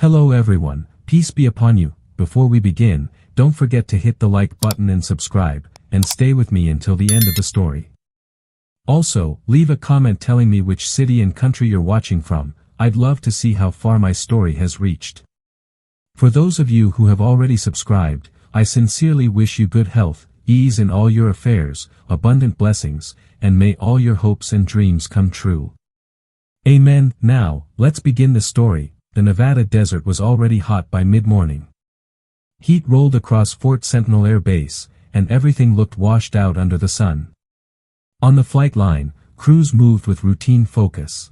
Hello everyone, peace be upon you. Before we begin, don't forget to hit the like button and subscribe, and stay with me until the end of the story. Also, leave a comment telling me which city and country you're watching from. I'd love to see how far my story has reached. For those of you who have already subscribed, I sincerely wish you good health, ease in all your affairs, abundant blessings, and may all your hopes and dreams come true. Amen. Now, let's begin the story. The Nevada desert was already hot by mid-morning. Heat rolled across Fort Sentinel Air Base, and everything looked washed out under the sun. On the flight line, crews moved with routine focus.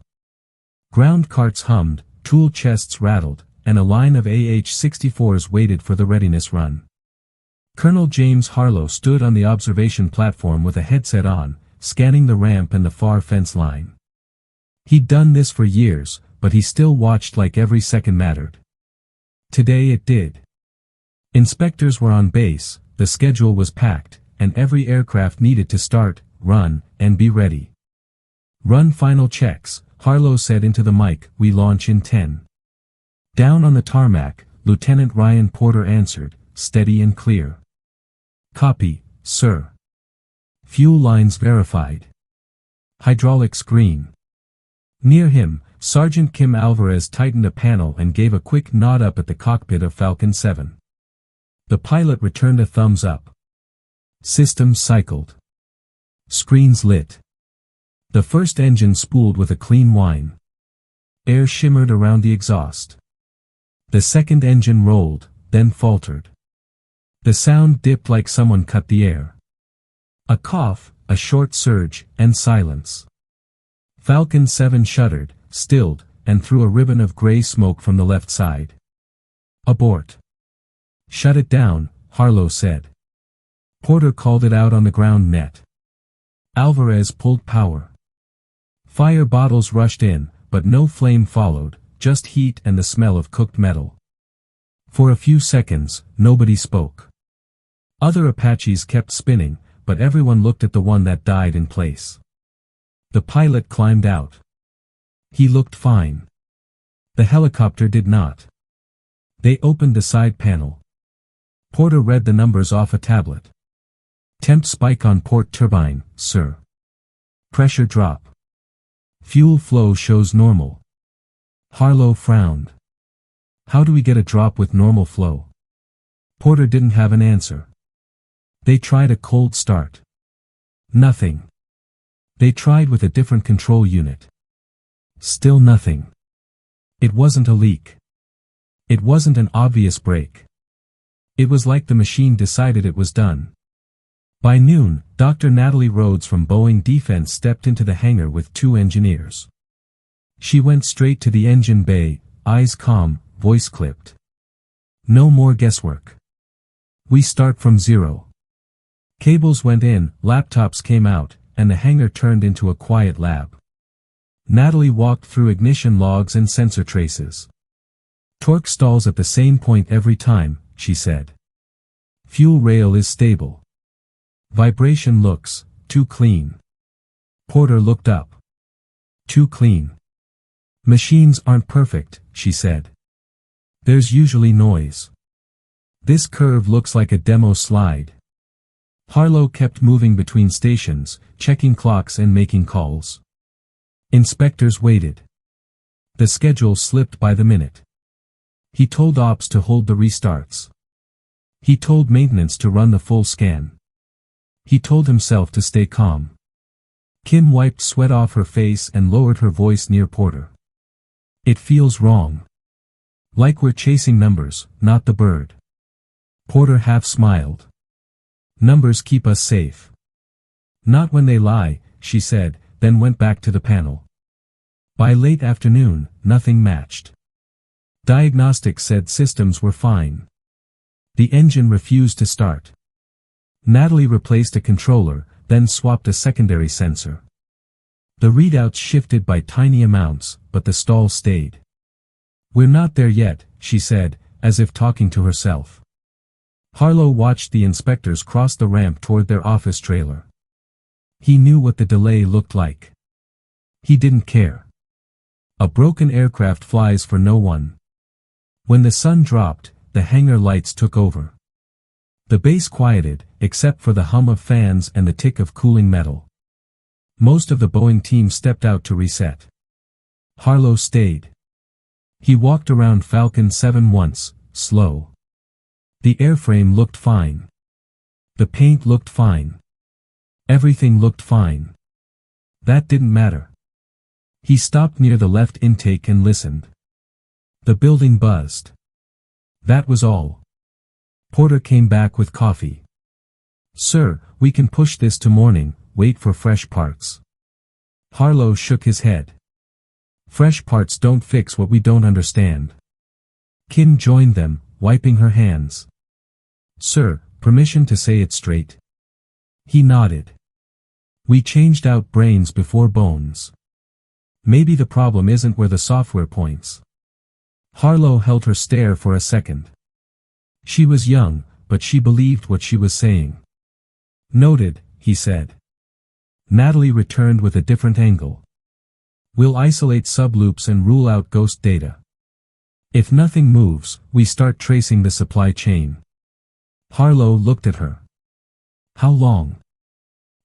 Ground carts hummed, tool chests rattled, and a line of AH-64s waited for the readiness run. Colonel James Harlow stood on the observation platform with a headset on, scanning the ramp and the far fence line. He'd done this for years, but he still watched like every second mattered. Today it did. Inspectors were on base, the schedule was packed, and every aircraft needed to start, run, and be ready. Run final checks, Harlow said into the mic. We launch in 10. Down on the tarmac, Lieutenant Ryan Porter answered, steady and clear. Copy, sir. Fuel lines verified. Hydraulics green. Near him, Sergeant Kim Alvarez tightened a panel and gave a quick nod up at the cockpit of Falcon 7. The pilot returned a thumbs up. Systems cycled. Screens lit. The first engine spooled with a clean whine. Air shimmered around the exhaust. The second engine rolled, then faltered. The sound dipped like someone cut the air. A cough, a short surge, and silence. Falcon 7 shuddered, stilled, and threw a ribbon of gray smoke from the left side. Abort. Shut it down, Harlow said. Porter called it out on the ground net. Alvarez pulled power. Fire bottles rushed in, but no flame followed, just heat and the smell of cooked metal. For a few seconds, nobody spoke. Other Apaches kept spinning, but everyone looked at the one that died in place. The pilot climbed out. He looked fine. The helicopter did not. They opened the side panel. Porter read the numbers off a tablet. Temp spike on port turbine, sir. Pressure drop. Fuel flow shows normal. Harlow frowned. How do we get a drop with normal flow? Porter didn't have an answer. They tried a cold start. Nothing. They tried with a different control unit. Still nothing. It wasn't a leak. It wasn't an obvious break. It was like the machine decided it was done. By noon, Dr. Natalie Rhodes from Boeing Defense stepped into the hangar with 2 engineers. She went straight to the engine bay, eyes calm, voice clipped. No more guesswork. We start from zero. Cables went in, laptops came out, and the hangar turned into a quiet lab. Natalie walked through ignition logs and sensor traces. Torque stalls at the same point every time, she said. Fuel rail is stable. Vibration looks too clean. Porter looked up. Too clean. Machines aren't perfect, she said. There's usually noise. This curve looks like a demo slide. Harlow kept moving between stations, checking clocks and making calls. Inspectors waited. The schedule slipped by the minute. He told ops to hold the restarts. He told maintenance to run the full scan. He told himself to stay calm. Kim wiped sweat off her face and lowered her voice near Porter. It feels wrong. Like we're chasing numbers, not the bird. Porter half smiled. Numbers keep us safe. Not when they lie, she said, then went back to the panel. By late afternoon, nothing matched. Diagnostics said systems were fine. The engine refused to start. Natalie replaced a controller, then swapped a secondary sensor. The readouts shifted by tiny amounts, but the stall stayed. We're not there yet, she said, as if talking to herself. Harlow watched the inspectors cross the ramp toward their office trailer. He knew what the delay looked like. He didn't care. A broken aircraft flies for no one. When the sun dropped, the hangar lights took over. The base quieted, except for the hum of fans and the tick of cooling metal. Most of the Boeing team stepped out to reset. Harlow stayed. He walked around Falcon 7 once, slow. The airframe looked fine. The paint looked fine. Everything looked fine. That didn't matter. He stopped near the left intake and listened. The building buzzed. That was all. Porter came back with coffee. "Sir, we can push this to morning, wait for fresh parts." Harlow shook his head. "Fresh parts don't fix what we don't understand." Kim joined them, wiping her hands. "Sir, permission to say it straight?" He nodded. "We changed out brains before bones. Maybe the problem isn't where the software points." Harlow held her stare for a second. She was young, but she believed what she was saying. "Noted," he said. Natalie returned with a different angle. "We'll isolate subloops and rule out ghost data. If nothing moves, we start tracing the supply chain." Harlow looked at her. "How long?"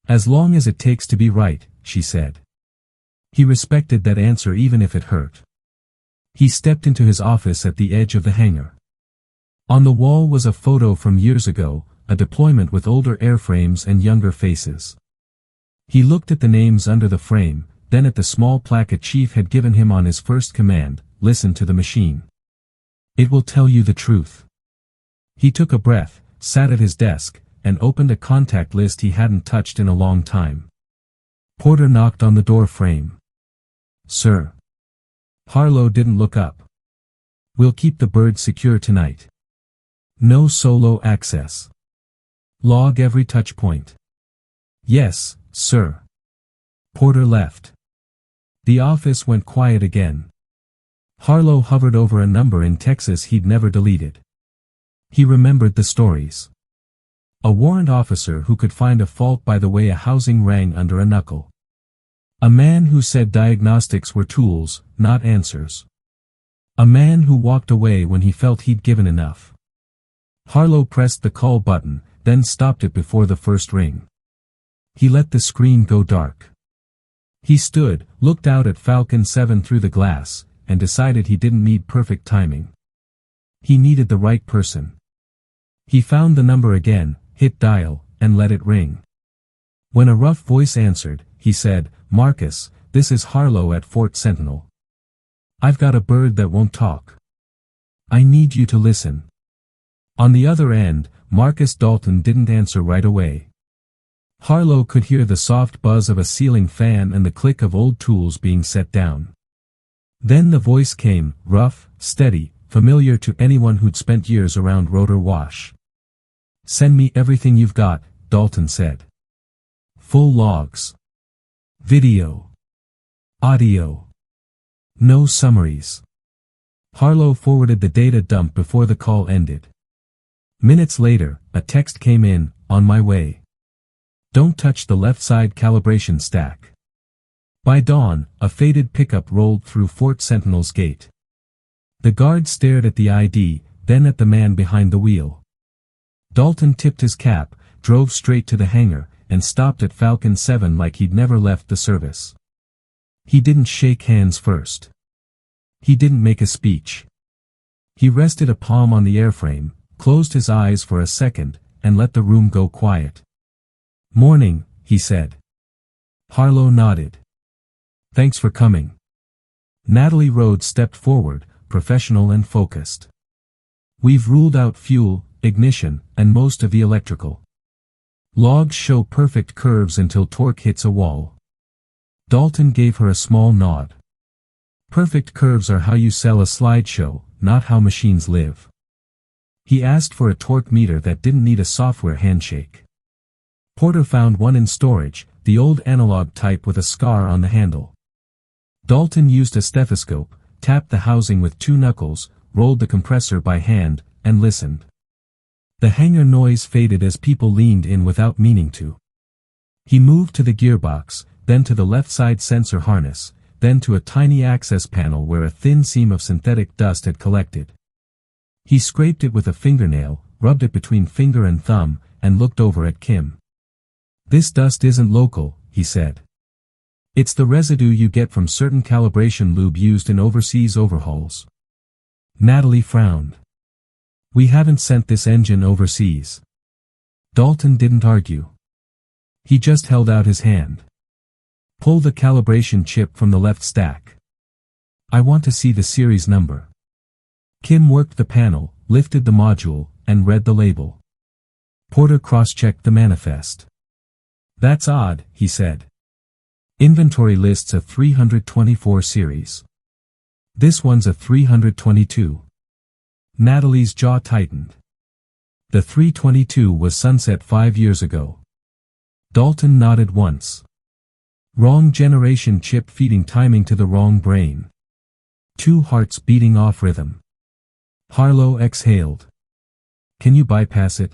"As long as it takes to be right," she said. He respected that answer even if it hurt. He stepped into his office at the edge of the hangar. On the wall was a photo from years ago, a deployment with older airframes and younger faces. He looked at the names under the frame, then at the small plaque a chief had given him on his first command, "Listen to the machine. It will tell you the truth." He took a breath, sat at his desk, and opened a contact list he hadn't touched in a long time. Porter knocked on the door frame. "Sir." Harlow didn't look up. "We'll keep the bird secure tonight. No solo access. Log every touch point." "Yes, sir." Porter left. The office went quiet again. Harlow hovered over a number in Texas he'd never deleted. He remembered the stories. A warrant officer who could find a fault by the way a housing rang under a knuckle. A man who said diagnostics were tools, not answers. A man who walked away when he felt he'd given enough. Harlow pressed the call button, then stopped it before the first ring. He let the screen go dark. He stood, looked out at Falcon 7 through the glass, and decided he didn't need perfect timing. He needed the right person. He found the number again, hit dial, and let it ring. When a rough voice answered, he said, "Marcus, this is Harlow at Fort Sentinel. I've got a bird that won't talk. I need you to listen." On the other end, Marcus Dalton didn't answer right away. Harlow could hear the soft buzz of a ceiling fan and the click of old tools being set down. Then the voice came, rough, steady, familiar to anyone who'd spent years around rotor wash. "Send me everything you've got," Dalton said. "Full logs. Video. Audio. No summaries." Harlow forwarded the data dump before the call ended. Minutes later, a text came in, "On my way. Don't touch the left side calibration stack." By dawn, a faded pickup rolled through Fort Sentinel's gate. The guard stared at the ID, then at the man behind the wheel. Dalton tipped his cap, drove straight to the hangar, and stopped at Falcon 7 like he'd never left the service. He didn't shake hands first. He didn't make a speech. He rested a palm on the airframe, closed his eyes for a second, and let the room go quiet. "Morning," he said. Harlow nodded. "Thanks for coming." Natalie Rhodes stepped forward, professional and focused. "We've ruled out fuel, ignition, and most of the electrical. Logs show perfect curves until torque hits a wall." Dalton gave her a small nod. "Perfect curves are how you sell a slideshow, not how machines live." He asked for a torque meter that didn't need a software handshake. Porter found one in storage, the old analog type with a scar on the handle. Dalton used a stethoscope, tapped the housing with 2 knuckles, rolled the compressor by hand, and listened. The hangar noise faded as people leaned in without meaning to. He moved to the gearbox, then to the left side sensor harness, then to a tiny access panel where a thin seam of synthetic dust had collected. He scraped it with a fingernail, rubbed it between finger and thumb, and looked over at Kim. "This dust isn't local," he said. "It's the residue you get from certain calibration lube used in overseas overhauls." Natalie frowned. "We haven't sent this engine overseas." Dalton didn't argue. He just held out his hand. "Pull the calibration chip from the left stack. I want to see the series number." Kim worked the panel, lifted the module, and read the label. Porter cross-checked the manifest. "That's odd," he said. "Inventory lists a 324 series. This one's a 322. Natalie's jaw tightened. The 322 was sunset 5 years ago. Dalton nodded once. Wrong generation chip feeding timing to the wrong brain. 2 hearts beating off rhythm. Harlow exhaled. "Can you bypass it?"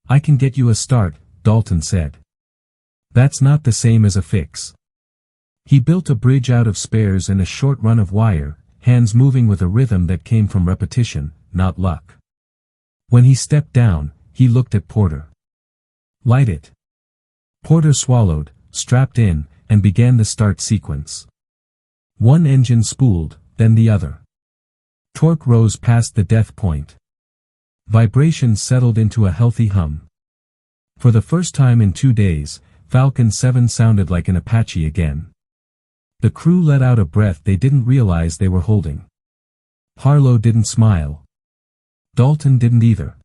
"I can get you a start," Dalton said. "That's not the same as a fix." He built a bridge out of spares and a short run of wire, hands moving with a rhythm that came from repetition, not luck. When he stepped down, he looked at Porter. "Light it." Porter swallowed, strapped in, and began the start sequence. One engine spooled, then the other. Torque rose past the death point. Vibrations settled into a healthy hum. For the first time in 2 days, Falcon 7 sounded like an Apache again. The crew let out a breath they didn't realize they were holding. Harlow didn't smile. Dalton didn't either.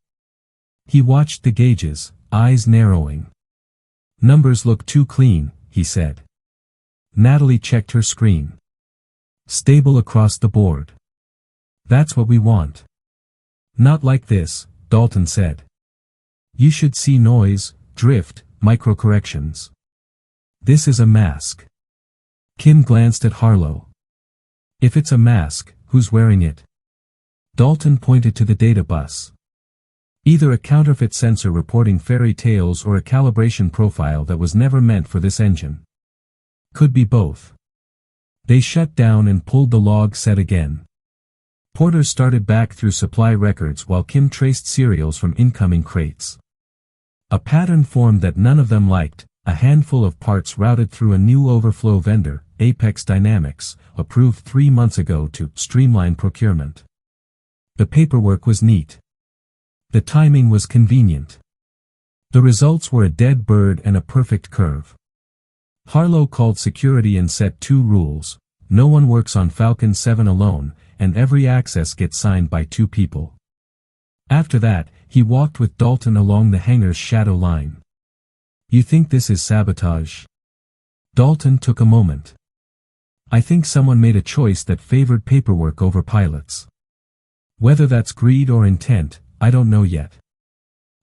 He watched the gauges, eyes narrowing. "Numbers look too clean," he said. Natalie checked her screen. "Stable across the board. That's what we want." "Not like this," Dalton said. "You should see noise, drift, microcorrections. This is a mask." Kim glanced at Harlow. "If it's a mask, who's wearing it?" Dalton pointed to the data bus. "Either a counterfeit sensor reporting fairy tales or a calibration profile that was never meant for this engine. Could be both." They shut down and pulled the log set again. Porter started back through supply records while Kim traced serials from incoming crates. A pattern formed that none of them liked, a handful of parts routed through a new overflow vendor, Apex Dynamics, approved 3 months ago to streamline procurement. The paperwork was neat. The timing was convenient. The results were a dead bird and a perfect curve. Harlow called security and set 2 rules: no one works on Falcon 7 alone, and every access gets signed by 2 people. After that, he walked with Dalton along the hangar's shadow line. "You think this is sabotage?" Dalton took a moment. "I think someone made a choice that favored paperwork over pilots. Whether that's greed or intent, I don't know yet."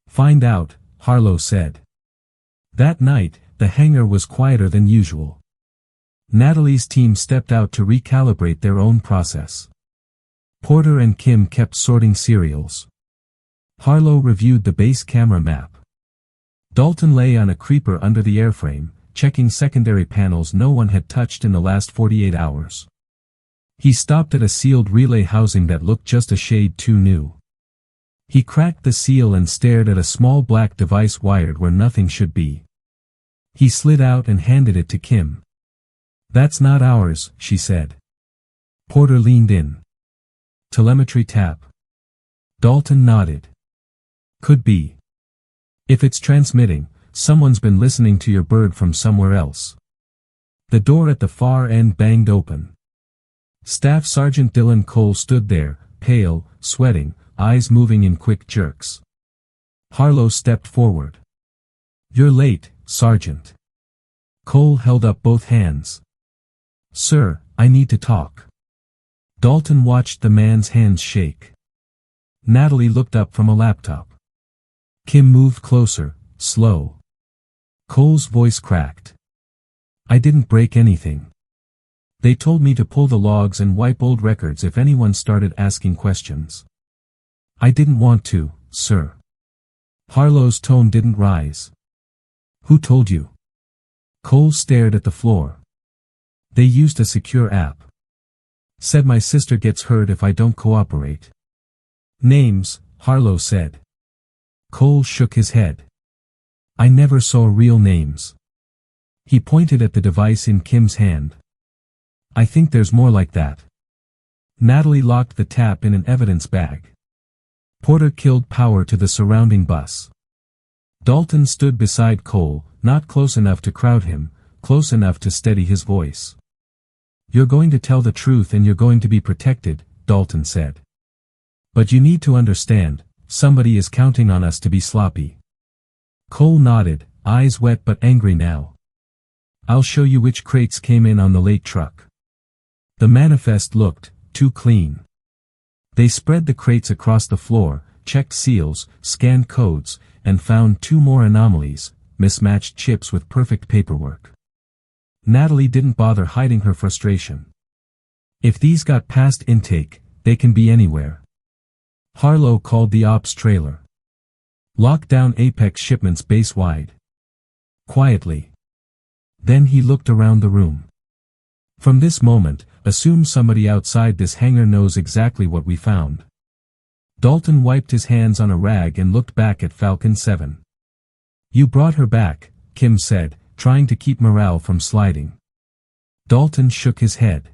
"Find out," Harlow said. That night, the hangar was quieter than usual. Natalie's team stepped out to recalibrate their own process. Porter and Kim kept sorting serials. Harlow reviewed the base camera map. Dalton lay on a creeper under the airframe, checking secondary panels no one had touched in the last 48 hours. He stopped at a sealed relay housing that looked just a shade too new. He cracked the seal and stared at a small black device wired where nothing should be. He slid out and handed it to Kim. "That's not ours," she said. Porter leaned in. "Telemetry tap." Dalton nodded. "Could be. If it's transmitting, someone's been listening to your bird from somewhere else." The door at the far end banged open. Staff Sergeant Dylan Cole stood there, pale, sweating, eyes moving in quick jerks. Harlow stepped forward. "You're late, Sergeant." Cole held up both hands. "Sir, I need to talk." Dalton watched the man's hands shake. Natalie looked up from a laptop. Kim moved closer, slow. Cole's voice cracked. "I didn't break anything. They told me to pull the logs and wipe old records if anyone started asking questions. I didn't want to, sir." Harlow's tone didn't rise. "Who told you?" Cole stared at the floor. "They used a secure app. Said my sister gets hurt if I don't cooperate." Names, Harlow said. Cole shook his head. I never saw real names. He pointed at the device in Kim's hand. I think there's more like that. Natalie locked the tap in an evidence bag. Porter killed power to the surrounding bus. Dalton stood beside Cole, not close enough to crowd him, close enough to steady his voice. You're going to tell the truth and you're going to be protected, Dalton said. But you need to understand, somebody is counting on us to be sloppy. Cole nodded, eyes wet but angry now. I'll show you which crates came in on the late truck. The manifest looked too clean. They spread the crates across the floor, checked seals, scanned codes, and found 2 more anomalies, mismatched chips with perfect paperwork. Natalie didn't bother hiding her frustration. If these got past intake, they can be anywhere. Harlow called the ops trailer. Lock down Apex shipments base-wide. Quietly. Then he looked around the room. From this moment, assume somebody outside this hangar knows exactly what we found. Dalton wiped his hands on a rag and looked back at Falcon 7. You brought her back, Kim said, trying to keep morale from sliding. Dalton shook his head.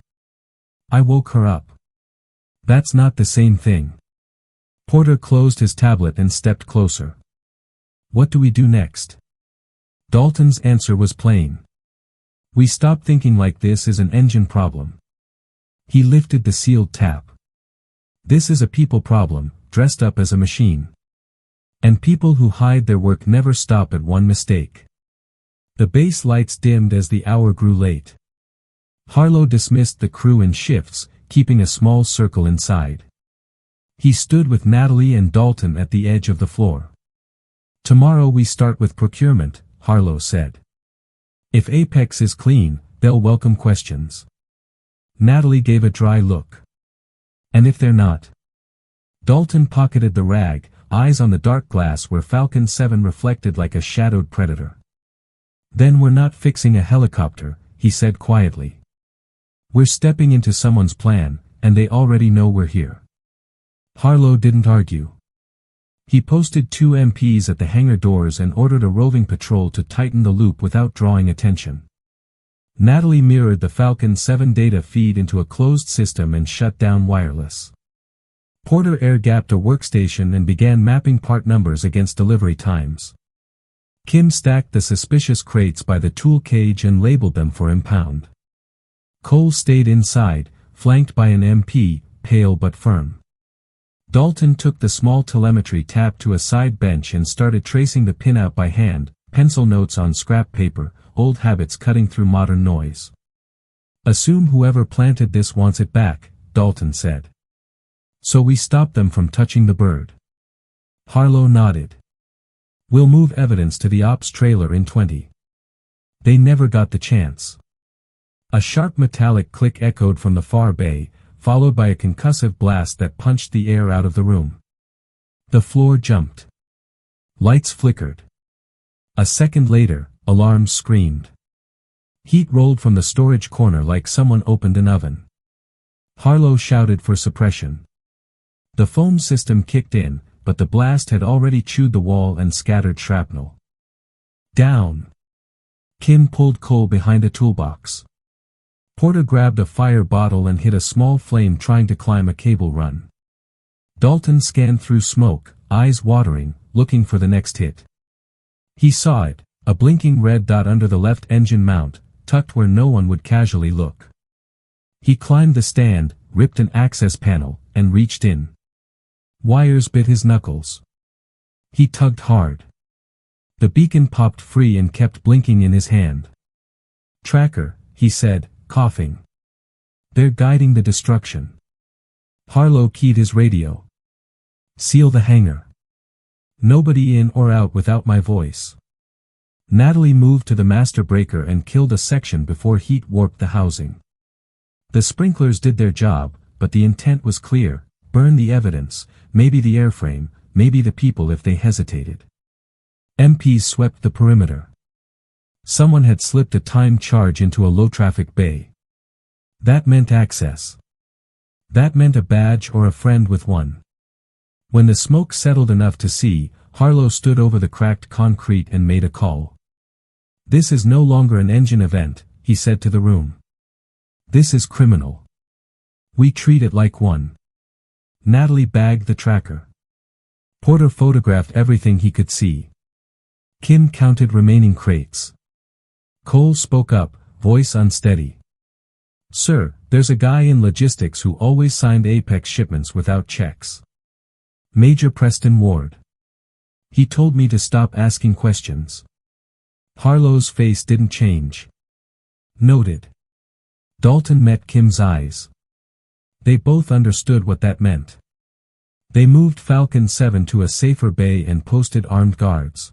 I woke her up. That's not the same thing. Porter closed his tablet and stepped closer. What do we do next? Dalton's answer was plain. We stop thinking like this is an engine problem. He lifted the sealed tap. This is a people problem, dressed up as a machine. And people who hide their work never stop at one mistake. The base lights dimmed as the hour grew late. Harlow dismissed the crew in shifts, keeping a small circle inside. He stood with Natalie and Dalton at the edge of the floor. Tomorrow we start with procurement, Harlow said. If Apex is clean, they'll welcome questions. Natalie gave a dry look. And if they're not? Dalton pocketed the rag, eyes on the dark glass where Falcon 7 reflected like a shadowed predator. Then we're not fixing a helicopter, he said quietly. We're stepping into someone's plan, and they already know we're here. Harlow didn't argue. He posted 2 MPs at the hangar doors and ordered a roving patrol to tighten the loop without drawing attention. Natalie mirrored the Falcon 7 data feed into a closed system and shut down wireless. Porter air-gapped a workstation and began mapping part numbers against delivery times. Kim stacked the suspicious crates by the tool cage and labeled them for impound. Cole stayed inside, flanked by an MP, pale but firm. Dalton took the small telemetry tap to a side bench and started tracing the pinout by hand, pencil notes on scrap paper, old habits cutting through modern noise. Assume whoever planted this wants it back, Dalton said. So we stop them from touching the bird. Harlow nodded. We'll move evidence to the ops trailer in 20. They never got the chance. A sharp metallic click echoed from the far bay, followed by a concussive blast that punched the air out of the room. The floor jumped. Lights flickered. A second later, alarms screamed. Heat rolled from the storage corner like someone opened an oven. Harlow shouted for suppression. The foam system kicked in, but the blast had already chewed the wall and scattered shrapnel. Down. Kim pulled Cole behind a toolbox. Porter grabbed a fire bottle and hit a small flame trying to climb a cable run. Dalton scanned through smoke, eyes watering, looking for the next hit. He saw it, a blinking red dot under the left engine mount, tucked where no one would casually look. He climbed the stand, ripped an access panel, and reached in. Wires bit his knuckles. He tugged hard. The beacon popped free and kept blinking in his hand. Tracker, he said, coughing. They're guiding the destruction. Harlow keyed his radio. Seal the hangar. Nobody in or out without my voice. Natalie moved to the master breaker and killed a section before heat warped the housing. The sprinklers did their job, but the intent was clear: burn the evidence, maybe the airframe, maybe the people if they hesitated. MPs swept the perimeter. Someone had slipped a timed charge into a low-traffic bay. That meant access. That meant a badge or a friend with one. When the smoke settled enough to see, Harlow stood over the cracked concrete and made a call. "This is no longer an engine event," he said to the room. "This is criminal. We treat it like one." Natalie bagged the tracker. Porter photographed everything he could see. Kim counted remaining crates. Cole spoke up, voice unsteady. "Sir, there's a guy in logistics who always signed Apex shipments without checks. Major Preston Ward. He told me to stop asking questions." Harlow's face didn't change. "Noted." Dalton met Kim's eyes. They both understood what that meant. They moved Falcon 7 to a safer bay and posted armed guards.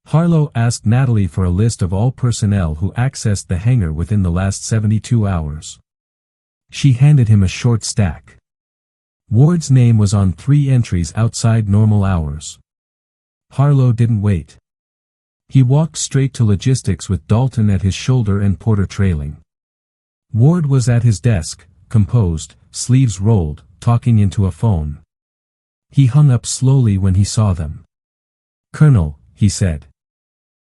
Harlow asked Natalie for a list of all personnel who accessed the hangar within the last 72 hours. She handed him a short stack. Ward's name was on 3 entries outside normal hours. Harlow didn't wait. He walked straight to logistics with Dalton at his shoulder and Porter trailing. Ward was at his desk, composed, sleeves rolled, talking into a phone. He hung up slowly when he saw them. "Colonel," he said.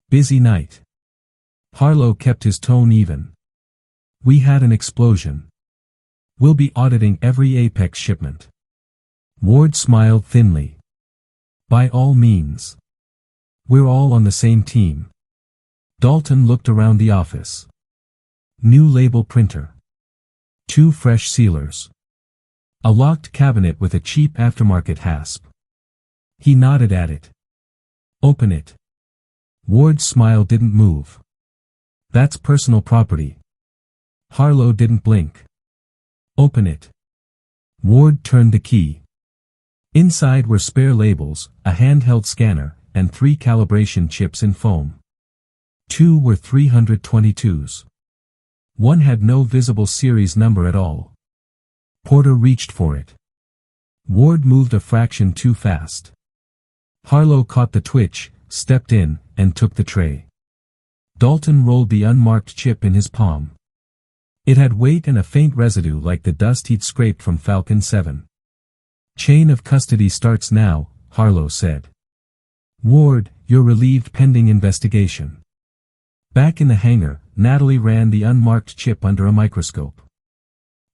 "Busy night." Harlow kept his tone even. "We had an explosion. We'll be auditing every Apex shipment." Ward smiled thinly. "By all means. We're all on the same team." Dalton looked around the office. New label printer. 2 fresh sealers. A locked cabinet with a cheap aftermarket hasp. He nodded at it. "Open it." Ward's smile didn't move. "That's personal property." Harlow didn't blink. "Open it." Ward turned the key. Inside were spare labels, a handheld scanner, and 3 calibration chips in foam. 2 were 322s. One had no visible series number at all. Porter reached for it. Ward moved a fraction too fast. Harlow caught the twitch, stepped in, and took the tray. Dalton rolled the unmarked chip in his palm. It had weight and a faint residue like the dust he'd scraped from Falcon 7. "Chain of custody starts now," Harlow said. "Ward, you're relieved pending investigation." Back in the hangar, Natalie ran the unmarked chip under a microscope.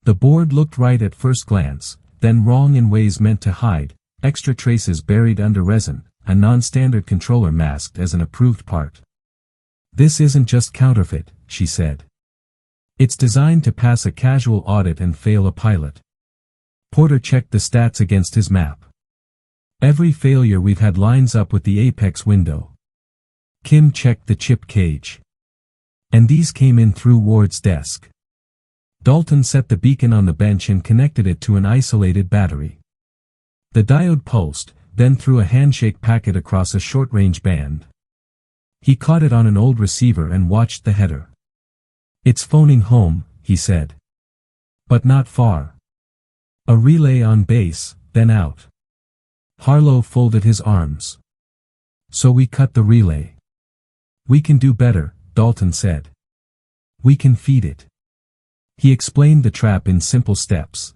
The board looked right at first glance, then wrong in ways meant to hide, extra traces buried under resin, a non-standard controller masked as an approved part. "This isn't just counterfeit," she said. "It's designed to pass a casual audit and fail a pilot." Porter checked the stats against his map. "Every failure we've had lines up with the Apex window." Kim checked the chip cage. "And these came in through Ward's desk." Dalton set the beacon on the bench and connected it to an isolated battery. The diode pulsed, then threw a handshake packet across a short-range band. He caught it on an old receiver and watched the header. "It's phoning home," he said. "But not far. A relay on base, then out." Harlow folded his arms. "So we cut the relay." "We can do better," Dalton said. "We can feed it." He explained the trap in simple steps.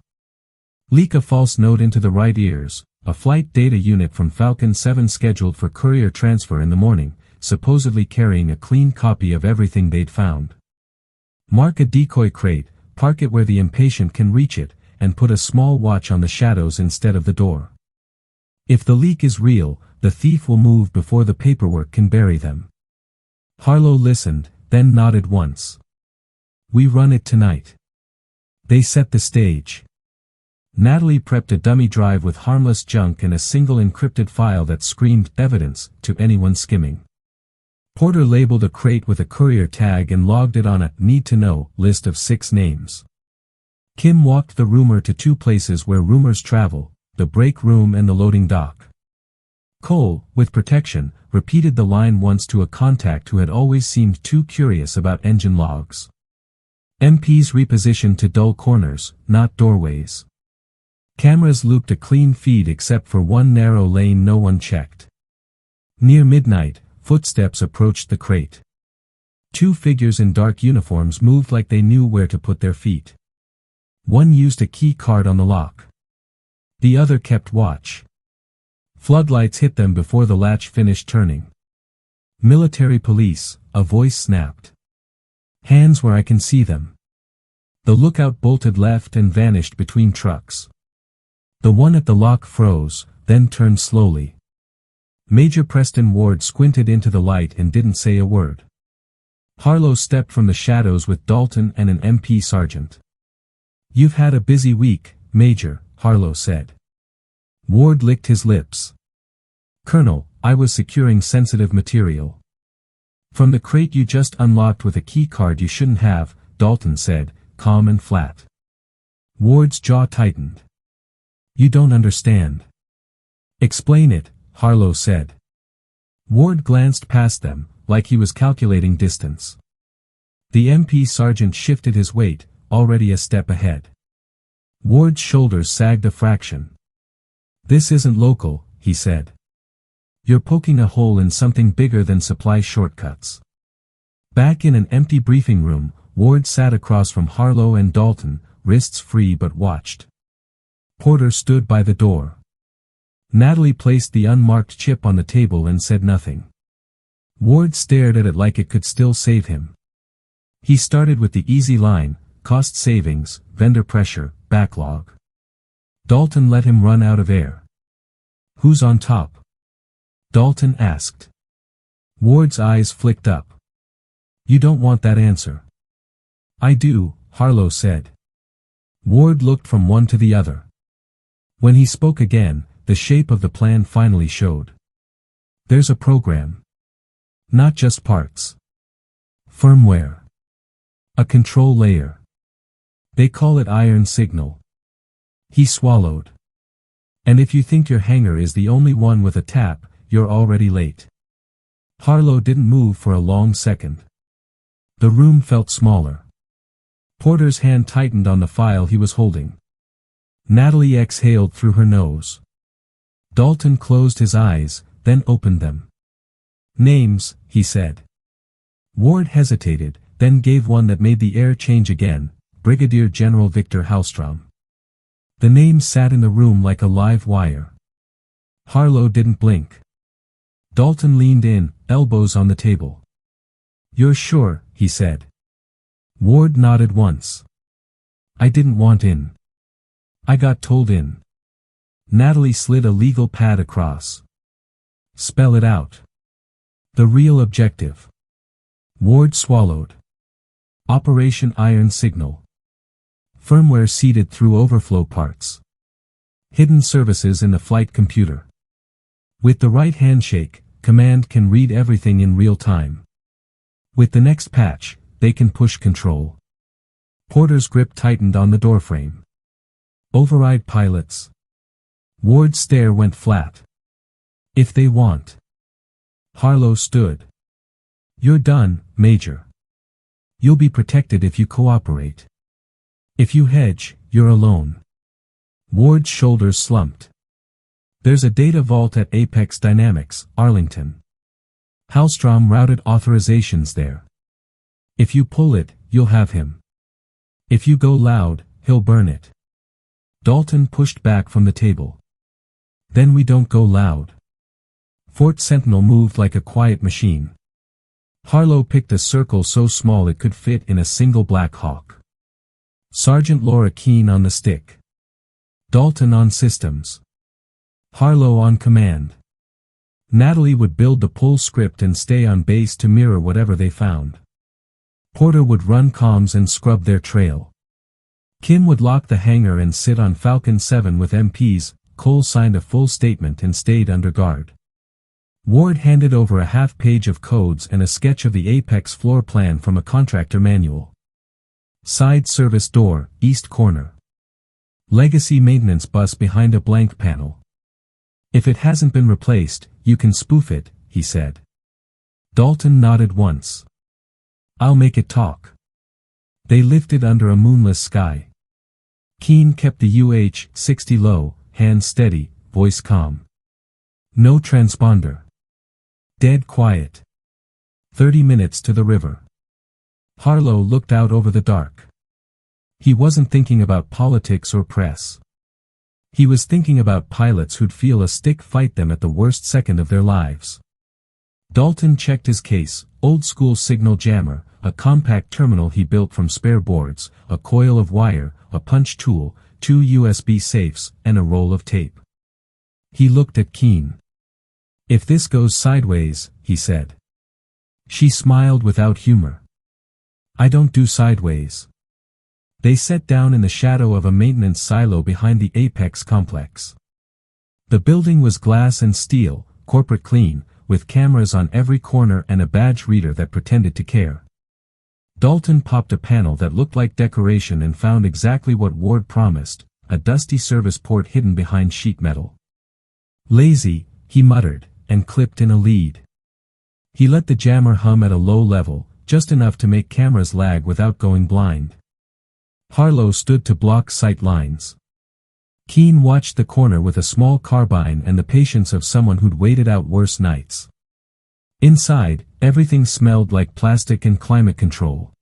Leak a false note into the right ears, a flight data unit from Falcon 7 scheduled for courier transfer in the morning, supposedly carrying a clean copy of everything they'd found. Mark a decoy crate, park it where the impatient can reach it, and put a small watch on the shadows instead of the door. If the leak is real, the thief will move before the paperwork can bury them. Harlow listened, then nodded once. "We run it tonight." They set the stage. Natalie prepped a dummy drive with harmless junk and a single encrypted file that screamed evidence to anyone skimming. Porter labeled a crate with a courier tag and logged it on a need-to-know list of 6 names. Kim walked the rumor to 2 places where rumors travel, the break room and the loading dock. Cole, with protection, repeated the line once to a contact who had always seemed too curious about engine logs. MPs repositioned to dull corners, not doorways. Cameras looped a clean feed except for one narrow lane no one checked. Near midnight, footsteps approached the crate. 2 figures in dark uniforms moved like they knew where to put their feet. One used a key card on the lock. The other kept watch. Floodlights hit them before the latch finished turning. Military police, a voice snapped. Hands where I can see them. The lookout bolted left and vanished between trucks. The one at the lock froze, then turned slowly. Major Preston Ward squinted into the light and didn't say a word. Harlow stepped from the shadows with Dalton and an MP sergeant. You've had a busy week, Major, Harlow said. Ward licked his lips. Colonel, I was securing sensitive material. From the crate you just unlocked with a key card you shouldn't have, Dalton said, calm and flat. Ward's jaw tightened. You don't understand. Explain it, Harlow said. Ward glanced past them, like he was calculating distance. The MP sergeant shifted his weight, already a step ahead. Ward's shoulders sagged a fraction. This isn't local, he said. You're poking a hole in something bigger than supply shortcuts. Back in an empty briefing room, Ward sat across from Harlow and Dalton, wrists free but watched. Porter stood by the door. Natalie placed the unmarked chip on the table and said nothing. Ward stared at it like it could still save him. He started with the easy line, cost savings, vendor pressure, backlog. Dalton let him run out of air. Who's on top? Dalton asked. Ward's eyes flicked up. You don't want that answer. I do, Harlow said. Ward looked from one to the other. When he spoke again, the shape of the plan finally showed. There's a program. Not just parts. Firmware. A control layer. They call it Iron Signal. He swallowed. And if you think your hangar is the only one with a tap, you're already late. Harlow didn't move for a long second. The room felt smaller. Porter's hand tightened on the file he was holding. Natalie exhaled through her nose. Dalton closed his eyes, then opened them. Names, he said. Ward hesitated, then gave one that made the air change again, Brigadier General Victor Hallstrom. The name sat in the room like a live wire. Harlow didn't blink. Dalton leaned in, elbows on the table. You're sure, he said. Ward nodded once. I didn't want in. I got told in. Natalie slid a legal pad across. Spell it out. The real objective. Ward swallowed. Operation Iron Signal. Firmware seeded through overflow parts. Hidden services in the flight computer. With the right handshake, command can read everything in real time. With the next patch, they can push control. Porter's grip tightened on the doorframe. Override pilots. Ward's stare went flat. If they want. Harlow stood. You're done, Major. You'll be protected if you cooperate. If you hedge, you're alone. Ward's shoulders slumped. There's a data vault at Apex Dynamics, Arlington. Hallstrom routed authorizations there. If you pull it, you'll have him. If you go loud, he'll burn it. Dalton pushed back from the table. Then we don't go loud. Fort Sentinel moved like a quiet machine. Harlow picked a circle so small it could fit in a single Black Hawk. Sergeant Laura Keene on the stick. Dalton on systems. Harlow on command. Natalie would build the pull script and stay on base to mirror whatever they found. Porter would run comms and scrub their trail. Kim would lock the hangar and sit on Falcon 7 with MPs. Cole signed a full statement and stayed under guard. Ward handed over a half-page of codes and a sketch of the Apex floor plan from a contractor manual. Side service door, east corner. Legacy maintenance bus behind a blank panel. If it hasn't been replaced, you can spoof it, he said. Dalton nodded once. I'll make it talk. They lifted under a moonless sky. Keene kept the UH-60 low, hand steady, voice calm. No transponder. Dead quiet. 30 minutes to the river. Harlow looked out over the dark. He wasn't thinking about politics or press. He was thinking about pilots who'd feel a stick fight them at the worst second of their lives. Dalton checked his case, old-school signal jammer, a compact terminal he built from spare boards, a coil of wire, a punch tool, 2 USB safes, and a roll of tape. He looked at Keen. "If this goes sideways," he said. She smiled without humor. "I don't do sideways." They sat down in the shadow of a maintenance silo behind the Apex complex. The building was glass and steel, corporate clean, with cameras on every corner and a badge reader that pretended to care. Dalton popped a panel that looked like decoration and found exactly what Ward promised, a dusty service port hidden behind sheet metal. "Lazy," he muttered, and clipped in a lead. He let the jammer hum at a low level, just enough to make cameras lag without going blind. Harlow stood to block sight lines. Keen watched the corner with a small carbine and the patience of someone who'd waited out worse nights. Inside, everything smelled like plastic and climate control.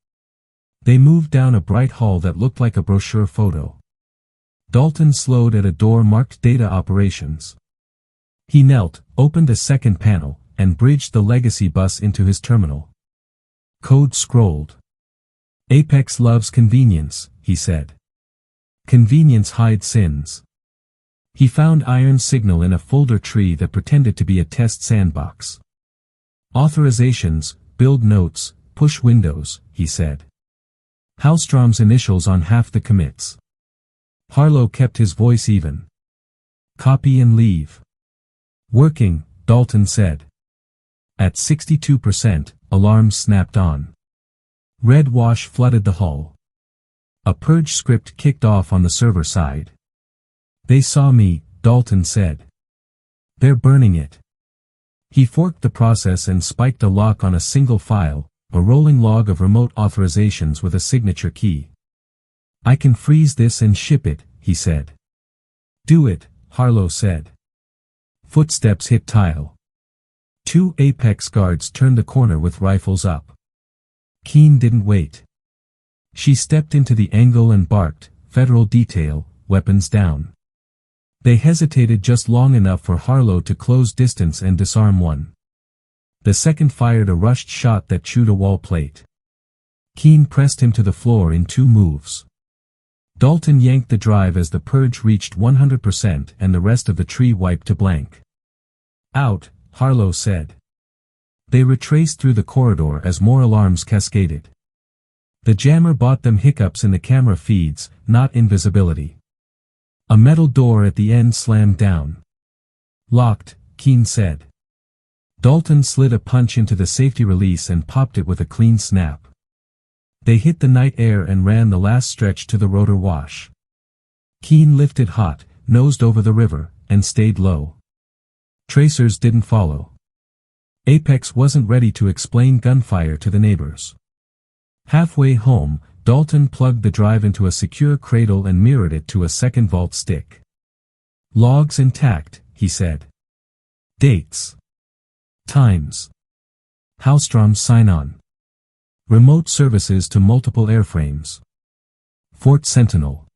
They moved down a bright hall that looked like a brochure photo. Dalton slowed at a door marked Data Operations. He knelt, opened a second panel, and bridged the legacy bus into his terminal. Code scrolled. "Apex loves convenience," he said. "Convenience hides sins." He found iron signal in a folder tree that pretended to be a test sandbox. "Authorizations, build notes, push windows," he said. "Hallstrom's initials on half the commits." Harlow kept his voice even. "Copy and leave." "Working," Dalton said. At 62%, alarms snapped on. Red wash flooded the hull. A purge script kicked off on the server side. "They saw me," Dalton said. "They're burning it." He forked the process and spiked a lock on a single file, a rolling log of remote authorizations with a signature key. "I can freeze this and ship it," he said. "Do it," Harlow said. Footsteps hit tile. 2 Apex guards turned the corner with rifles up. Keen didn't wait. She stepped into the angle and barked, "Federal detail, weapons down." They hesitated just long enough for Harlow to close distance and disarm one. The second fired a rushed shot that chewed a wall plate. Keen pressed him to the floor in 2 moves. Dalton yanked the drive as the purge reached 100% and the rest of the tree wiped to blank. "Out," Harlow said. They retraced through the corridor as more alarms cascaded. The jammer bought them hiccups in the camera feeds, not invisibility. A metal door at the end slammed down. "Locked," Keen said. Dalton slid a punch into the safety release and popped it with a clean snap. They hit the night air and ran the last stretch to the rotor wash. Keen lifted hot, nosed over the river, and stayed low. Tracers didn't follow. Apex wasn't ready to explain gunfire to the neighbors. Halfway home, Dalton plugged the drive into a secure cradle and mirrored it to a second vault stick. "Logs intact," he said. "Dates. Times. Hallstrom sign-on. Remote services to multiple airframes. Fort Sentinel.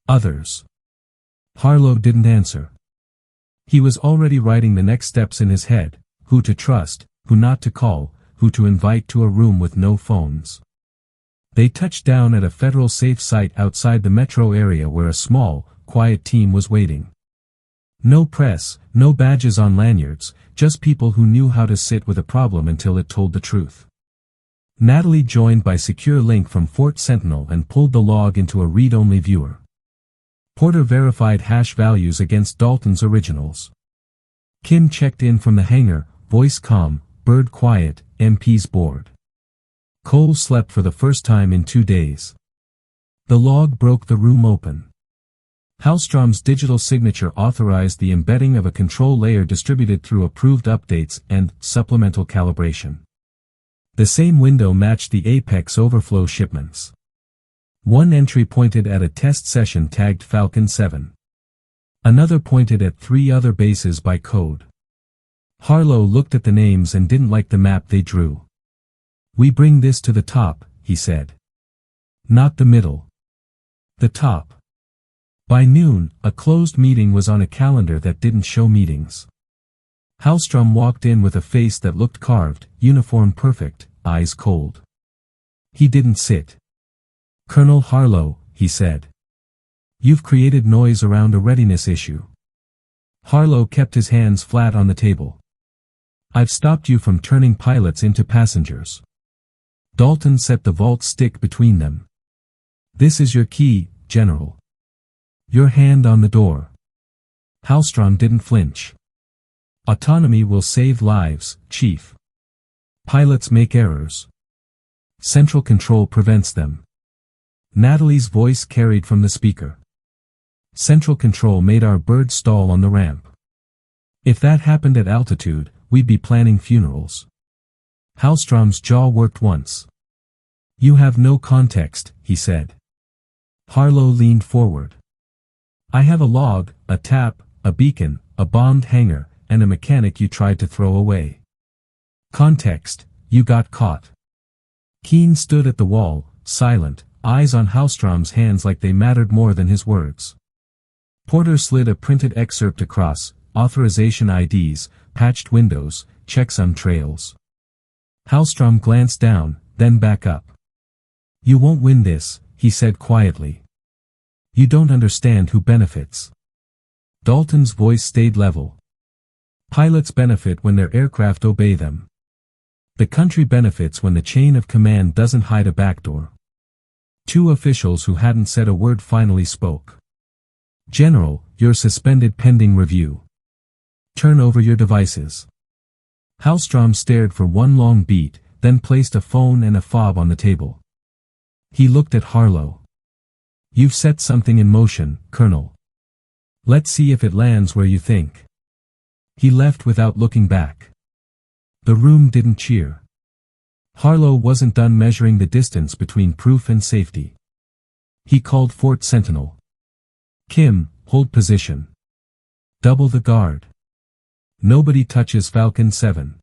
Others." Harlow didn't answer. He was already writing the next steps in his head, who to trust, who not to call, who to invite to a room with no phones. They touched down at a federal safe site outside the metro area where a small, quiet team was waiting. No press, no badges on lanyards, just people who knew how to sit with a problem until it told the truth. Natalie joined by secure link from Fort Sentinel and pulled the log into a read-only viewer. Porter verified hash values against Dalton's originals. Kim checked in from the hangar, voice calm, bird quiet, MP's bored. Cole slept for the first time in 2 days. The log broke the room open. Hallstrom's digital signature authorized the embedding of a control layer distributed through approved updates and supplemental calibration. The same window matched the Apex overflow shipments. One entry pointed at a test session tagged Falcon 7. Another pointed at 3 other bases by code. Harlow looked at the names and didn't like the map they drew. "We bring this to the top," he said. "Not the middle. The top." By noon, a closed meeting was on a calendar that didn't show meetings. Hallstrom walked in with a face that looked carved, uniform perfect, eyes cold. He didn't sit. "Colonel Harlow," he said. "You've created noise around a readiness issue." Harlow kept his hands flat on the table. "I've stopped you from turning pilots into passengers." Dalton set the vault stick between them. "This is your key, General. Your hand on the door." Hallstrom didn't flinch. "Autonomy will save lives, Chief. Pilots make errors. Central control prevents them." Natalie's voice carried from the speaker. "Central control made our bird stall on the ramp. If that happened at altitude, we'd be planning funerals." Hallstrom's jaw worked once. "You have no context," he said. Harlow leaned forward. "I have a log, a tap, a beacon, a bombed hangar, and a mechanic you tried to throw away. Context: you got caught." Keane stood at the wall, silent, eyes on Hallstrom's hands like they mattered more than his words. Porter slid a printed excerpt across: authorization IDs, patched windows, checksum trails. Hallstrom glanced down, then back up. "You won't win this," he said quietly. "You don't understand who benefits." Dalton's voice stayed level. "Pilots benefit when their aircraft obey them. The country benefits when the chain of command doesn't hide a backdoor." Two officials who hadn't said a word finally spoke. "General, you're suspended pending review. Turn over your devices." Hallstrom stared for one long beat, then placed a phone and a fob on the table. He looked at Harlow. "You've set something in motion, Colonel. Let's see if it lands where you think." He left without looking back. The room didn't cheer. Harlow wasn't done measuring the distance between proof and safety. He called Fort Sentinel. "Kim, hold position. Double the guard. Nobody touches Falcon 7.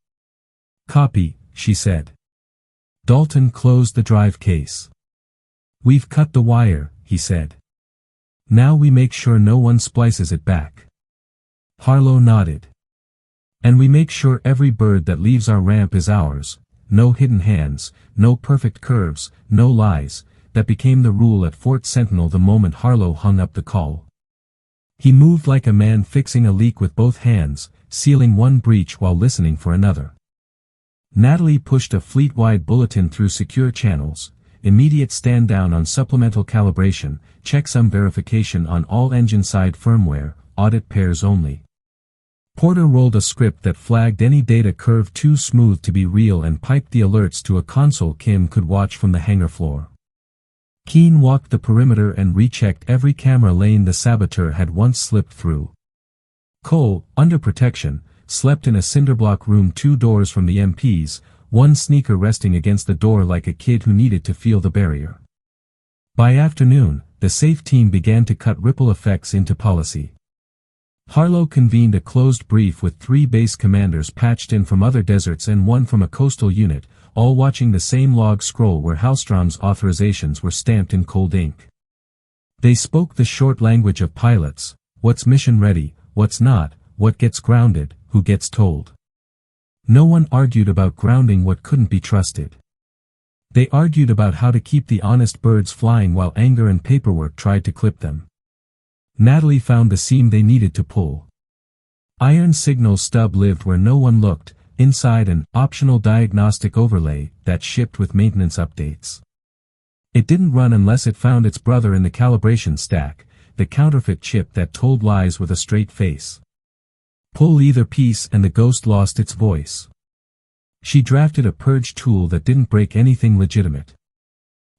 "Copy," she said. Dalton closed the drive case. "We've cut the wire," he said. "Now we make sure no one splices it back." Harlow nodded. "And we make sure every bird that leaves our ramp is ours. No hidden hands, no perfect curves, no lies." That became the rule at Fort Sentinel the moment Harlow hung up the call. He moved like a man fixing a leak with both hands, sealing one breach while listening for another. Natalie pushed a fleet-wide bulletin through secure channels: immediate stand-down on supplemental calibration, checksum verification on all engine-side firmware, audit pairs only. Porter rolled a script that flagged any data curve too smooth to be real and piped the alerts to a console Kim could watch from the hangar floor. Keane walked the perimeter and rechecked every camera lane the saboteur had once slipped through. Cole, under protection, slept in a cinderblock room 2 doors from the MPs, one sneaker resting against the door like a kid who needed to feel the barrier. By afternoon, the SAFE team began to cut ripple effects into policy. Harlow convened a closed brief with 3 base commanders patched in from other deserts and 1 from a coastal unit, all watching the same log scroll where Hallstrom's authorizations were stamped in cold ink. They spoke the short language of pilots: what's mission ready, what's not, what gets grounded, who gets told. No one argued about grounding what couldn't be trusted. They argued about how to keep the honest birds flying while anger and paperwork tried to clip them. Natalie found the seam they needed to pull. Iron signal stub lived where no one looked, inside an optional diagnostic overlay that shipped with maintenance updates. It didn't run unless it found its brother in the calibration stack, the counterfeit chip that told lies with a straight face. Pull either piece and the ghost lost its voice. She drafted a purge tool that didn't break anything legitimate.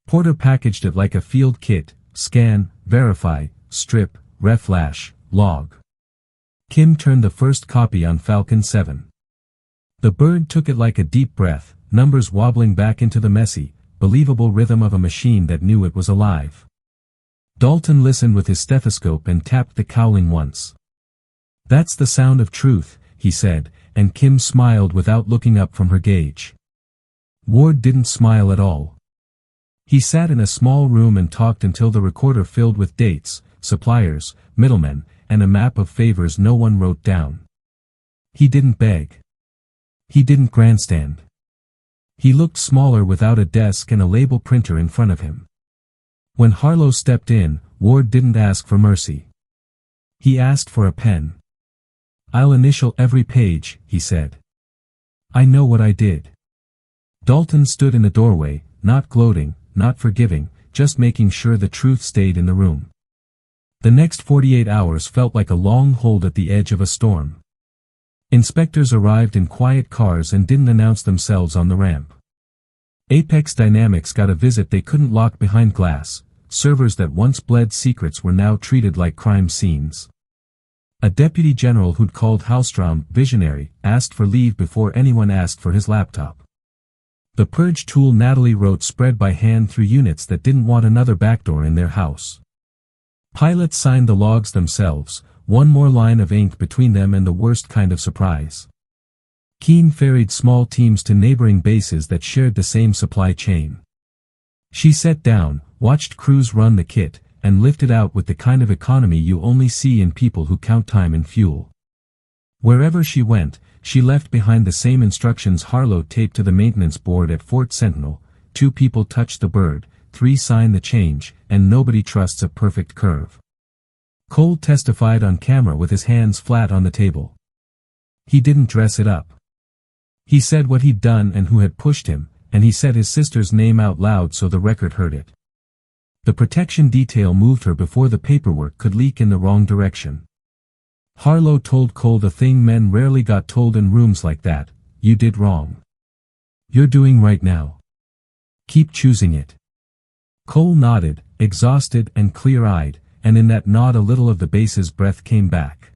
Porter packaged it like a field kit: scan, verify, strip, reflash, log. Kim turned the first copy on Falcon 7. The bird took it like a deep breath, numbers wobbling back into the messy, believable rhythm of a machine that knew it was alive. Dalton listened with his stethoscope and tapped the cowling once. "That's the sound of truth," he said, and Kim smiled without looking up from her gauge. Ward didn't smile at all. He sat in a small room and talked until the recorder filled with dates, suppliers, middlemen, and a map of favors no one wrote down. He didn't beg. He didn't grandstand. He looked smaller without a desk and a label printer in front of him. When Harlow stepped in, Ward didn't ask for mercy. He asked for a pen. "I'll initial every page," he said. "I know what I did." Dalton stood in the doorway, not gloating, not forgiving, just making sure the truth stayed in the room. The next 48 hours felt like a long hold at the edge of a storm. Inspectors arrived in quiet cars and didn't announce themselves on the ramp. Apex Dynamics got a visit they couldn't lock behind glass. Servers that once bled secrets were now treated like crime scenes. A deputy general who'd called Hallstrom visionary asked for leave before anyone asked for his laptop. The purge tool Natalie wrote spread by hand through units that didn't want another backdoor in their house. Pilots signed the logs themselves, one more line of ink between them and the worst kind of surprise. Keen ferried small teams to neighboring bases that shared the same supply chain. She sat down, watched crews run the kit, and lifted out with the kind of economy you only see in people who count time and fuel. Wherever she went, she left behind the same instructions Harlow taped to the maintenance board at Fort Sentinel: 2 people touch the bird, 3 sign the change, and nobody trusts a perfect curve. Cole testified on camera with his hands flat on the table. He didn't dress it up. He said what he'd done and who had pushed him, and he said his sister's name out loud so the record heard it. The protection detail moved her before the paperwork could leak in the wrong direction. Harlow told Cole the thing men rarely got told in rooms like that: "You did wrong. You're doing right now. Keep choosing it." Cole nodded, exhausted and clear-eyed, and in that nod a little of the base's breath came back.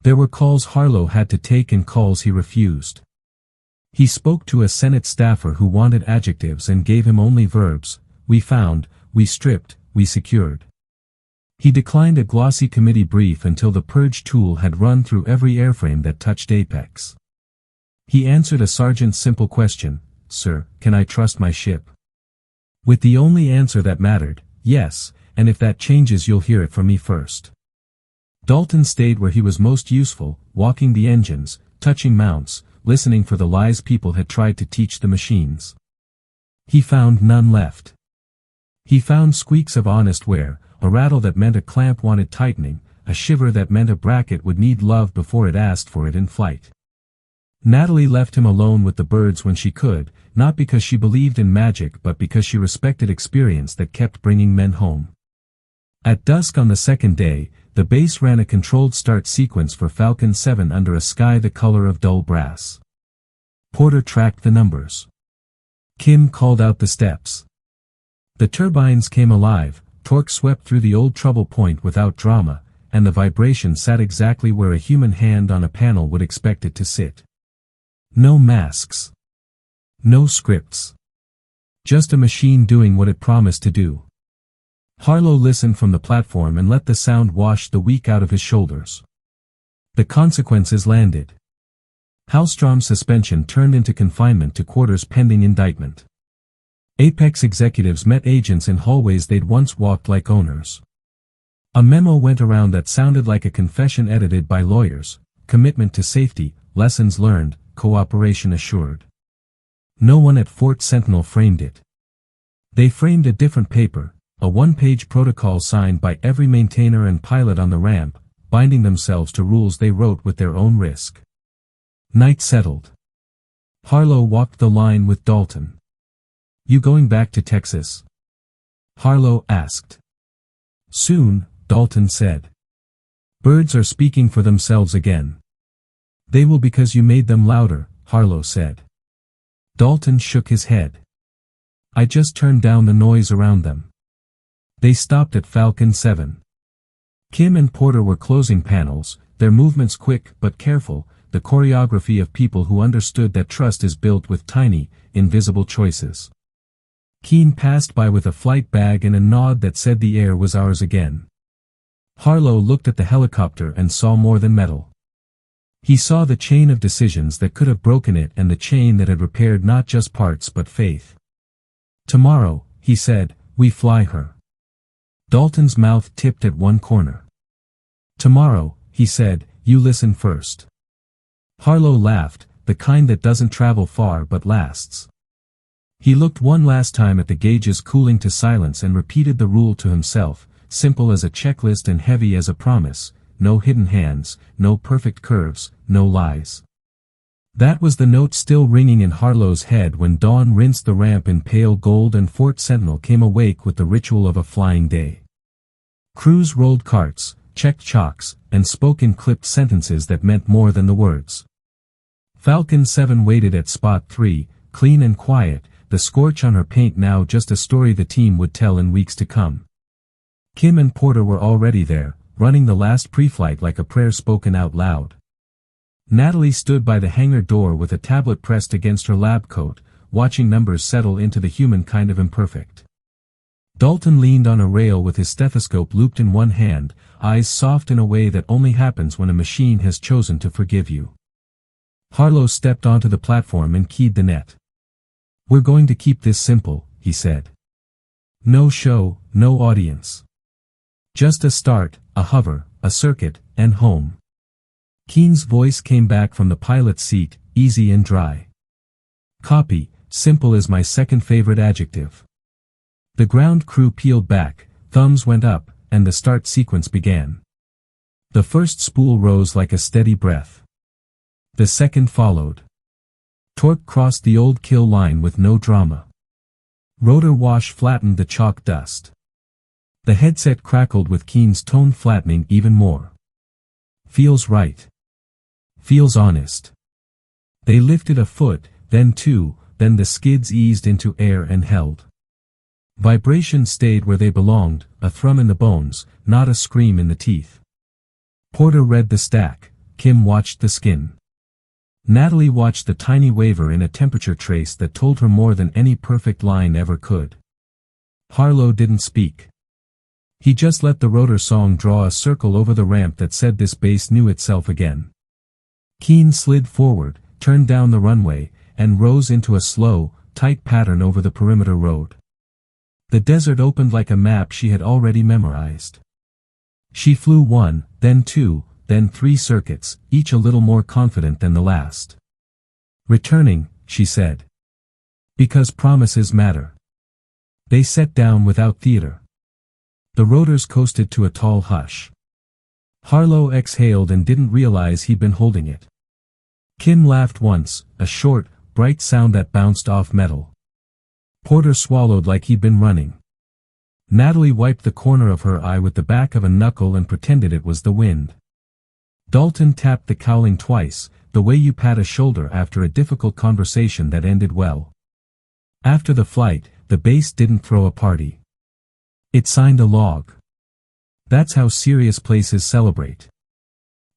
There were calls Harlow had to take and calls he refused. He spoke to a Senate staffer who wanted adjectives and gave him only verbs: "We found, we stripped, we secured." He declined a glossy committee brief until the purge tool had run through every airframe that touched Apex. He answered a sergeant's simple question: "Sir, can I trust my ship?" With the only answer that mattered: "Yes, and if that changes you'll hear it from me first." Dalton stayed where he was most useful, walking the engines, touching mounts, listening for the lies people had tried to teach the machines. He found none left. He found squeaks of honest wear, a rattle that meant a clamp wanted tightening, a shiver that meant a bracket would need love before it asked for it in flight. Natalie left him alone with the birds when she could, not because she believed in magic but because she respected experience that kept bringing men home. At dusk on the second day, the base ran a controlled start sequence for Falcon 7 under a sky the color of dull brass. Porter tracked the numbers. Kim called out the steps. The turbines came alive, torque swept through the old trouble point without drama, and the vibration sat exactly where a human hand on a panel would expect it to sit. No masks. No scripts. Just a machine doing what it promised to do. Harlow listened from the platform and let the sound wash the weak out of his shoulders. The consequences landed. Hallstrom's suspension turned into confinement to quarters pending indictment. Apex executives met agents in hallways they'd once walked like owners. A memo went around that sounded like a confession edited by lawyers: commitment to safety, lessons learned, cooperation assured. No one at Fort Sentinel framed it. They framed a different paper, a one-page protocol signed by every maintainer and pilot on the ramp, binding themselves to rules they wrote with their own risk. Night settled. Harlow walked the line with Dalton. "You going back to Texas?" Harlow asked. "Soon," Dalton said. "Birds are speaking for themselves again." "They will because you made them louder," Harlow said. Dalton shook his head. "I just turned down the noise around them." They stopped at Falcon 7. Kim and Porter were closing panels, their movements quick but careful, the choreography of people who understood that trust is built with tiny, invisible choices. Keane passed by with a flight bag and a nod that said the air was ours again. Harlow looked at the helicopter and saw more than metal. He saw the chain of decisions that could have broken it and the chain that had repaired not just parts but faith. "Tomorrow," he said, "we fly her. Dalton's mouth tipped at one corner. "Tomorrow," he said, "you listen first." Harlow laughed, the kind that doesn't travel far but lasts. He looked one last time at the gauges cooling to silence and repeated the rule to himself, simple as a checklist and heavy as a promise: no hidden hands, no perfect curves, no lies. That was the note still ringing in Harlow's head when dawn rinsed the ramp in pale gold and Fort Sentinel came awake with the ritual of a flying day. Crews rolled carts, checked chocks, and spoke in clipped sentences that meant more than the words. Falcon 7 waited at Spot 3, clean and quiet, the scorch on her paint now just a story the team would tell in weeks to come. Kim and Porter were already there, running the last pre-flight like a prayer spoken out loud. Natalie stood by the hangar door with a tablet pressed against her lab coat, watching numbers settle into the human kind of imperfect. Dalton leaned on a rail with his stethoscope looped in one hand, eyes soft in a way that only happens when a machine has chosen to forgive you. Harlow stepped onto the platform and keyed the net. "We're going to keep this simple," he said. "No show, no audience. Just a start, a hover, a circuit, and home." Keen's voice came back from the pilot's seat, easy and dry. "Copy, simple is my second favorite adjective." The ground crew peeled back, thumbs went up, and the start sequence began. The first spool rose like a steady breath. The second followed. Torque crossed the old kill line with no drama. Rotor wash flattened the chalk dust. The headset crackled with Keen's tone flattening even more. "Feels right. Feels honest." They lifted a foot, then two, then the skids eased into air and held. Vibration stayed where they belonged, a thrum in the bones, not a scream in the teeth. Porter read the stack, Kim watched the skin. Natalie watched the tiny waver in a temperature trace that told her more than any perfect line ever could. Harlow didn't speak. He just let the rotor song draw a circle over the ramp that said this base knew itself again. Keen slid forward, turned down the runway, and rose into a slow, tight pattern over the perimeter road. The desert opened like a map she had already memorized. She flew one, then two, then three circuits, each a little more confident than the last. "Returning," she said. "Because promises matter." They set down without theater. The rotors coasted to a tall hush. Harlow exhaled and didn't realize he'd been holding it. Kim laughed once, a short, bright sound that bounced off metal. Porter swallowed like he'd been running. Natalie wiped the corner of her eye with the back of a knuckle and pretended it was the wind. Dalton tapped the cowling twice, the way you pat a shoulder after a difficult conversation that ended well. After the flight, the base didn't throw a party. It signed a log. That's how serious places celebrate.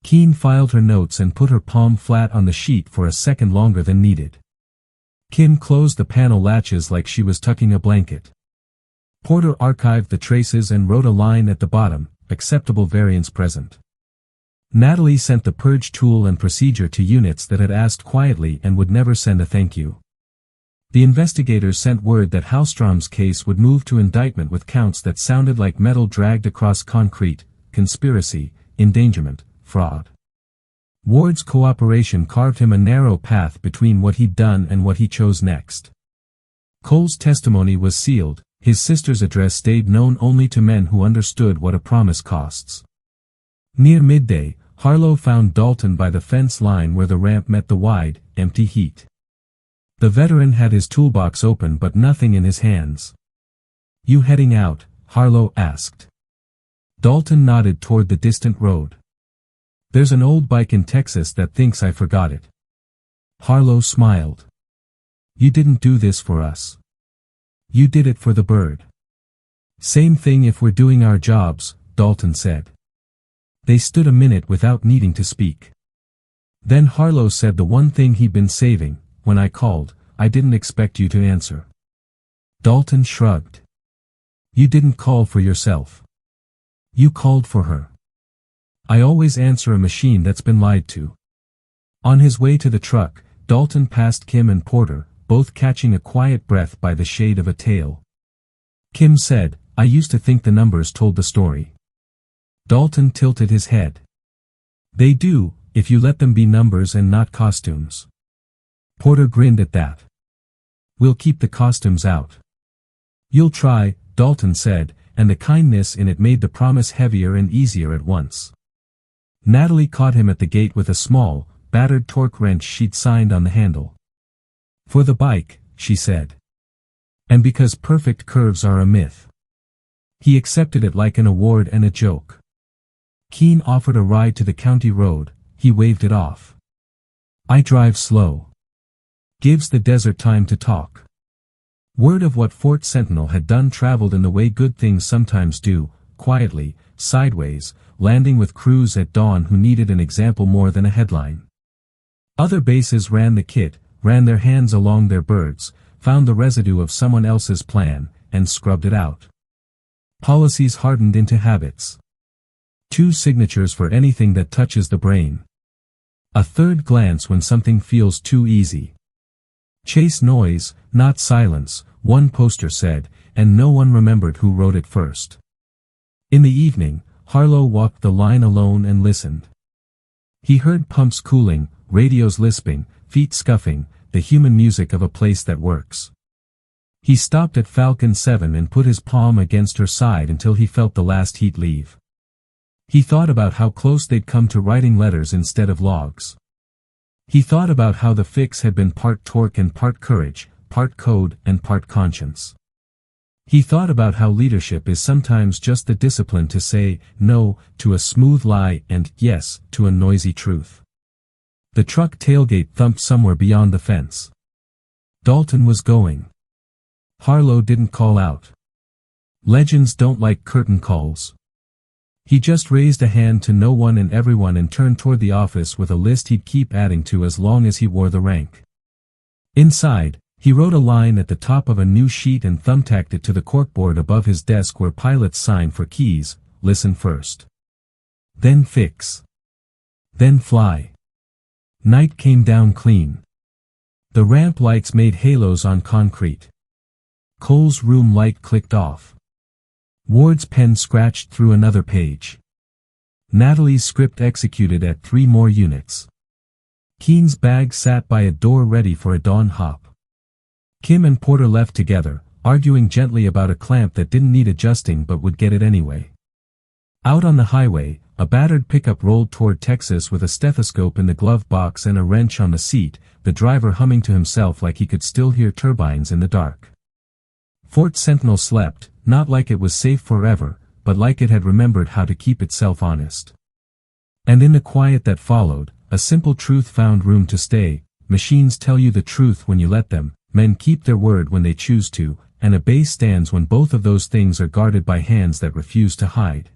Keen filed her notes and put her palm flat on the sheet for a second longer than needed. Kim closed the panel latches like she was tucking a blanket. Porter archived the traces and wrote a line at the bottom, "Acceptable variance present." Natalie sent the purge tool and procedure to units that had asked quietly and would never send a thank you. The investigators sent word that Hallstrom's case would move to indictment with counts that sounded like metal dragged across concrete: conspiracy, endangerment, fraud. Ward's cooperation carved him a narrow path between what he'd done and what he chose next. Cole's testimony was sealed, his sister's address stayed known only to men who understood what a promise costs. Near midday, Harlow found Dalton by the fence line where the ramp met the wide, empty heat. The veteran had his toolbox open but nothing in his hands. "You heading out?" Harlow asked. Dalton nodded toward the distant road. "There's an old bike in Texas that thinks I forgot it." Harlow smiled. "You didn't do this for us. You did it for the bird." "Same thing if we're doing our jobs," Dalton said. They stood a minute without needing to speak. Then Harlow said the one thing he'd been saving: "When I called, I didn't expect you to answer." Dalton shrugged. "You didn't call for yourself. You called for her." "I always answer a machine that's been lied to." On his way to the truck, Dalton passed Kim and Porter, both catching a quiet breath by the shade of a tail. Kim said, I used to think the numbers told the story. Dalton tilted his head. They do, if you let them be numbers and not costumes. Porter grinned at that. We'll keep the costumes out. You'll try, Dalton said, and the kindness in it made the promise heavier and easier at once. Natalie caught him at the gate with a small, battered torque wrench she'd signed on the handle. For the bike, she said. And because perfect curves are a myth. He accepted it like an award and a joke. Keene offered a ride to the county road, he waved it off. I drive slow. Gives the desert time to talk. Word of what Fort Sentinel had done traveled in the way good things sometimes do, quietly, sideways, landing with crews at dawn who needed an example more than a headline. Other bases ran the kit, ran their hands along their birds, found the residue of someone else's plan, and scrubbed it out. Policies hardened into habits. 2 signatures for anything that touches the brain. A third glance when something feels too easy. Chase noise, not silence, one poster said, and no one remembered who wrote it first. In the evening, Harlow walked the line alone and listened. He heard pumps cooling, radios lisping, feet scuffing, the human music of a place that works. He stopped at Falcon 7 and put his palm against her side until he felt the last heat leave. He thought about how close they'd come to writing letters instead of logs. He thought about how the fix had been part torque and part courage, part code and part conscience. He thought about how leadership is sometimes just the discipline to say no to a smooth lie and yes to a noisy truth. The truck tailgate thumped somewhere beyond the fence. Dalton was going. Harlow didn't call out. Legends don't like curtain calls. He just raised a hand to no one and everyone and turned toward the office with a list he'd keep adding to as long as he wore the rank. Inside, he wrote a line at the top of a new sheet and thumbtacked it to the corkboard above his desk where pilots sign for keys. Listen first. Then fix. Then fly. Night came down clean. The ramp lights made halos on concrete. Cole's room light clicked off. Ward's pen scratched through another page. Natalie's script executed at 3 more units. Keene's bag sat by a door ready for a dawn hop. Kim and Porter left together, arguing gently about a clamp that didn't need adjusting but would get it anyway. Out on the highway, a battered pickup rolled toward Texas with a stethoscope in the glove box and a wrench on the seat, the driver humming to himself like he could still hear turbines in the dark. Fort Sentinel slept, not like it was safe forever, but like it had remembered how to keep itself honest. And in the quiet that followed, a simple truth found room to stay. Machines tell you the truth when you let them, men keep their word when they choose to, and a base stands when both of those things are guarded by hands that refuse to hide.